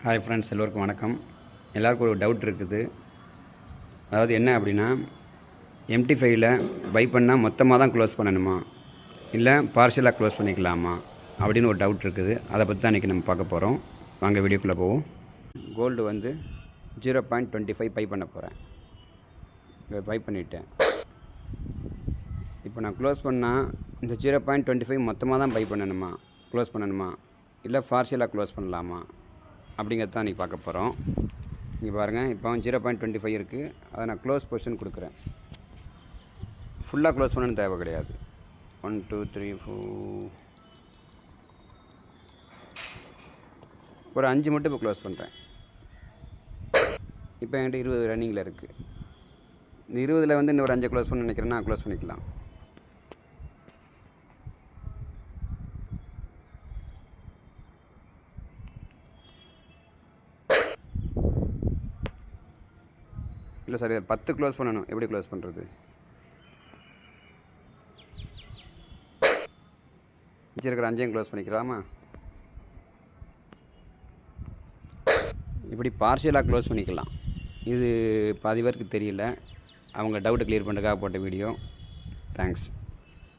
Hi friends, எல்லோருக்கும் வணக்கம். எல்லாருக்கும் ஒரு டவுட் இருக்குது. அதாவது என்ன அப்படின்னா, MT5ல் பை பண்ணால் மொத்தமாக தான் க்ளோஸ் பண்ணணுமா, இல்லை பார்ஷியலாக க்ளோஸ் பண்ணிக்கலாமா அப்படின்னு ஒரு டவுட் இருக்குது. அதை பற்றி தான் இன்றைக்கி நம்ம பார்க்க போகிறோம். வாங்க வீடியோக்குள்ளே போவோம். கோல்டு வந்து 0.25 பை பண்ண போகிறேன். பை பண்ணிவிட்டேன். இப்போ நான் க்ளோஸ் பண்ணால் இந்த 0.25 மொத்தமாக தான் பை பண்ணணுமா, க்ளோஸ் பண்ணணுமா, இல்லை பார்ஷியலாக க்ளோஸ் பண்ணலாமா அப்படிங்கிறது தான் இன்றைக்கி பார்க்க போகிறோம். இங்கே பாருங்கள், இப்போ 0.25 இருக்குது. அதை நான் க்ளோஸ் பொசிஷன் கொடுக்குறேன். ஃபுல்லாக க்ளோஸ் பண்ணணும்னு தேவை கிடையாது. 1 2 3 4 ஒரு 5 மட்டும் இப்போ க்ளோஸ் பண்ணுறேன். இப்போ என்கிட்ட 20 ரன்னிங்கில் இருக்குது. இந்த 20ல் வந்து இன்னொரு 5 க்ளோஸ் பண்ண நினைக்கிறேன்னா க்ளோஸ் பண்ணிக்கலாம். இல்லை சார், 10 க்ளோஸ் பண்ணணும். எப்படி க்ளோஸ் பண்ணுறது? வச்சிருக்கிற 5 க்ளோஸ் பண்ணிக்கலாமா? இப்படி பார்ஷியலாக க்ளோஸ் பண்ணிக்கலாம். இது பாதி பேருக்கு தெரியல. அவங்க டவுட்டை கிளியர் பண்ணுறதுக்காக போட்ட வீடியோ. தேங்க்ஸ்.